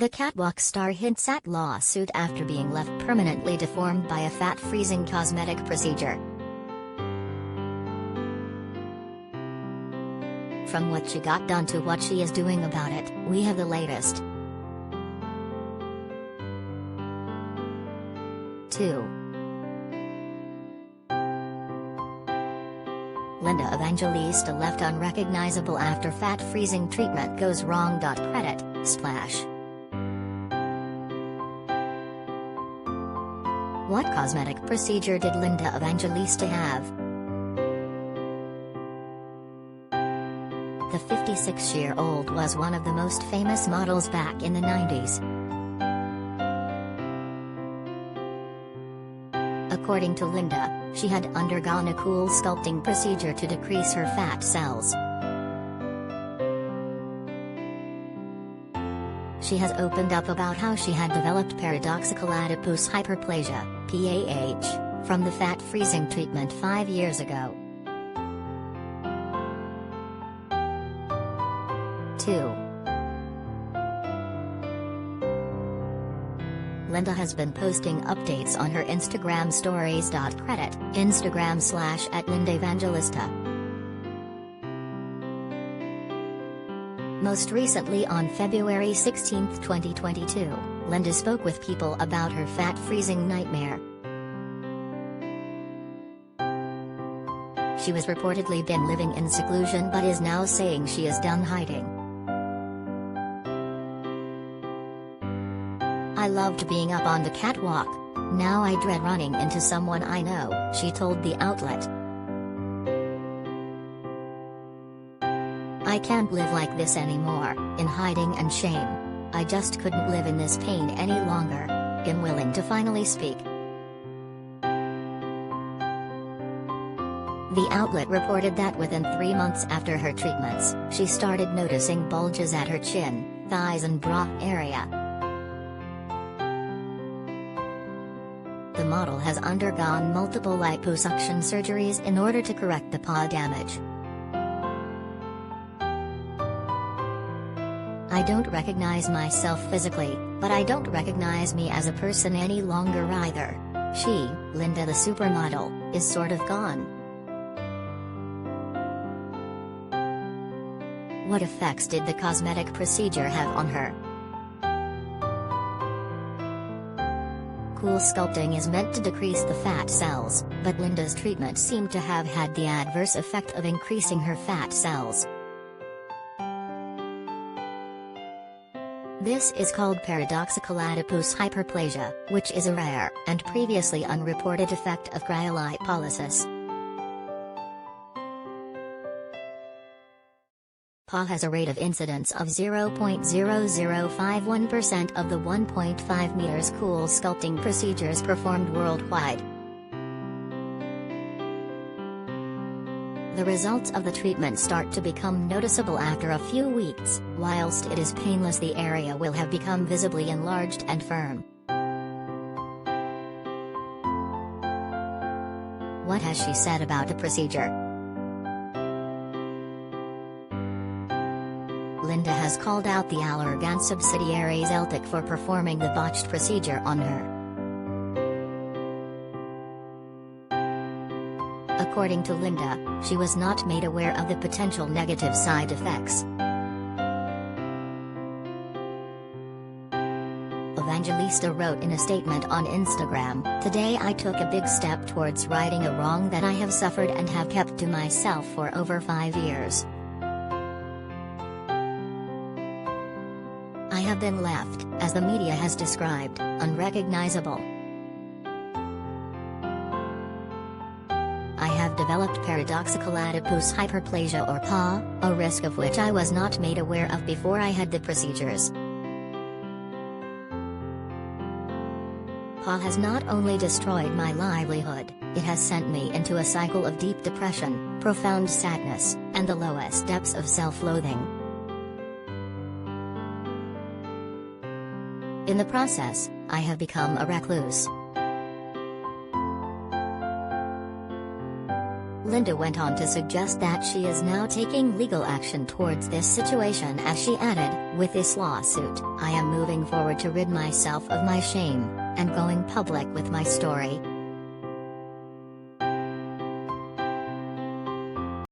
The catwalk star hints at lawsuit after being left permanently deformed by a fat-freezing cosmetic procedure. From what she got done to what she is doing about it, we have the latest. 2. Linda Evangelista left unrecognizable after fat-freezing treatment goes wrong.Credit, splash. What cosmetic procedure did Linda Evangelista have? The 56-year-old was one of the most famous models back in the 90s. According to Linda, she had undergone a CoolSculpting procedure to decrease her fat cells. She has opened up about how she had developed paradoxical adipose hyperplasia, PAH, from the fat-freezing treatment 5 years ago. 2. Linda has been posting updates on her Instagram stories.Credit, Instagram/@Linda Evangelista. Most recently on February 16, 2022, Linda spoke with people about her fat-freezing nightmare. She was reportedly been living in seclusion but is now saying she is done hiding. I loved being up on the catwalk. Now I dread running into someone I know, she told the outlet. I can't live like this anymore, in hiding and shame. I just couldn't live in this pain any longer. I'm willing to finally speak. The outlet reported that within 3 months after her treatments, she started noticing bulges at her chin, thighs and bra area. The model has undergone multiple liposuction surgeries in order to correct the paw damage. I don't recognize myself physically, but I don't recognize me as a person any longer either. She, Linda the supermodel, is sort of gone. What effects did the cosmetic procedure have on her? CoolSculpting is meant to decrease the fat cells, but Linda's treatment seemed to have had the adverse effect of increasing her fat cells. This is called paradoxical adipose hyperplasia, which is a rare and previously unreported effect of cryolipolysis. PA has a rate of incidence of 0.0051% of the 1.5 meters CoolSculpting procedures performed worldwide. The results of the treatment start to become noticeable after a few weeks. Whilst it is painless, the area will have become visibly enlarged and firm. What has she said about the procedure? Linda has called out the Allergan subsidiary Zeltic for performing the botched procedure on her. According to Linda, she was not made aware of the potential negative side effects. Evangelista wrote in a statement on Instagram, "Today I took a big step towards righting a wrong that I have suffered and have kept to myself for over 5 years. I have been left, as the media has described, unrecognizable. I have developed paradoxical adipose hyperplasia or PA, a risk of which I was not made aware of before I had the procedures. PA has not only destroyed my livelihood, it has sent me into a cycle of deep depression, profound sadness, and the lowest depths of self-loathing. In the process, I have become a recluse." Linda went on to suggest that she is now taking legal action towards this situation, as she added, "With this lawsuit, I am moving forward to rid myself of my shame, and going public with my story."